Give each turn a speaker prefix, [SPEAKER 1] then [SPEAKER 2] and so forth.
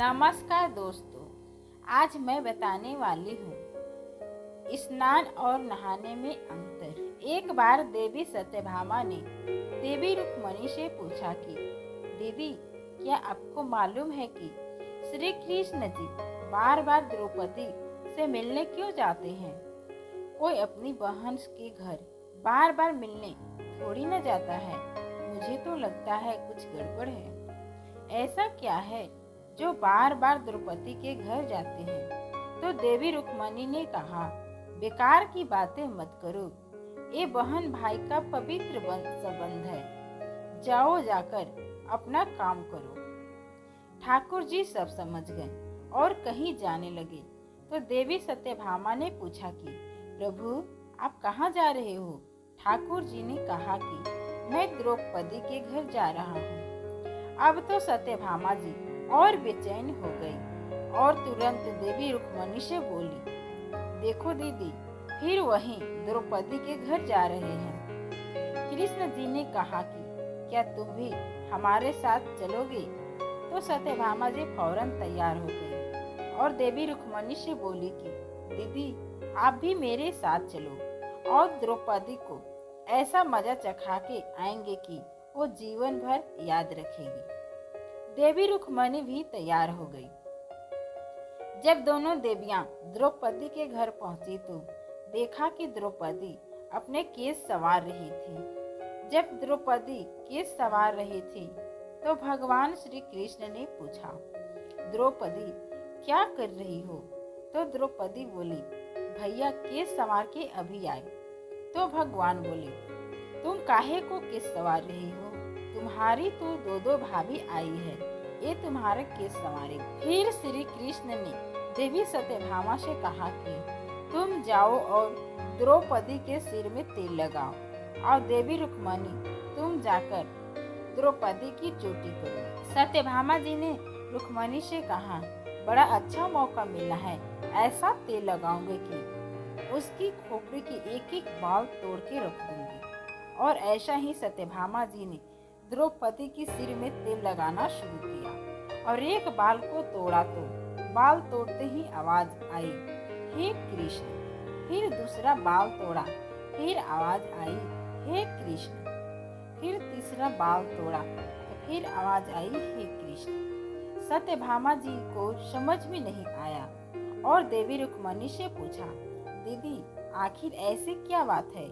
[SPEAKER 1] नमस्कार दोस्तों, आज मैं बताने वाली हूँ स्नान और नहाने में अंतर। एक बार देवी सत्यभामा ने देवी रुक्मणी से पूछा कि दीदी, क्या आपको मालूम है कि श्री कृष्ण जी बार बार द्रौपदी से मिलने क्यों जाते हैं? कोई अपनी बहन के घर बार बार मिलने थोड़ी न जाता है। मुझे तो लगता है कुछ गड़बड़ है। ऐसा क्या है जो बार बार द्रौपदी के घर जाते हैं? तो देवी रुक्मणी ने कहा, बेकार की बातें मत करो, ये बहन भाई का पवित्र संबंध है। जाओ, जाकर अपना काम करो। ठाकुर जी सब समझ गए और कहीं जाने लगे। तो देवी सत्यभामा ने पूछा कि प्रभु, आप कहाँ जा रहे हो? ठाकुर जी ने कहा कि मैं द्रौपदी के घर जा रहा हूँ। अब तो सत्यभामा जी और बेचैन हो गई और तुरंत देवी रुक्मणी से बोली, देखो दीदी, फिर वहीं द्रौपदी के घर जा रहे हैं। कृष्ण जी ने कहा कि क्या तुम भी हमारे साथ चलोगे? तो सत्यभामा जी फौरन तैयार हो गई और देवी रुक्मणी से बोली कि दीदी, आप भी मेरे साथ चलो और द्रौपदी को ऐसा मजा चखा के आएंगे कि वो जीवन भर याद रखेगी। देवी रुक्मणी भी तैयार हो गई। जब दोनों देवियां द्रौपदी के घर पहुंची तो देखा कि द्रौपदी अपने केस संवार रही थी। जब द्रौपदी केस संवार रही थी तो भगवान श्री कृष्ण ने पूछा, द्रौपदी, क्या कर रही हो? तो द्रौपदी बोली, भैया केस संवार के अभी आए। तो भगवान बोले, तुम काहे को केस संवार रही हो? तुम्हारी तो दो भाभी आई है, ये तुम्हारे केस संवारे। फिर श्री कृष्ण ने देवी सत्यभामा से कहा कि तुम जाओ और द्रौपदी के सिर में तेल लगाओ, और देवी रुक्मणी, तुम जाकर द्रौपदी की चोटी करो। सत्यभामा जी ने रुक्मणी से कहा, बड़ा अच्छा मौका मिला है, ऐसा तेल लगाऊंगी कि उसकी खोपड़ी की एक एक बाल तोड़ के रख दूंगी। और ऐसा ही सत्यभामा जी ने द्रौपदी की सिर में तेल लगाना शुरू किया और एक बाल को तोड़ा तो बाल तोड़ते ही आवाज आई, हे कृष्ण। फिर दूसरा बाल तोड़ा, फिर आवाज आई, हे कृष्ण। फिर तीसरा बाल तोड़ा तो फिर आवाज आई, हे कृष्ण। सत्यभामा जी को समझ में नहीं आया और देवी रुक्मणी से पूछा, दीदी, आखिर ऐसी क्या बात है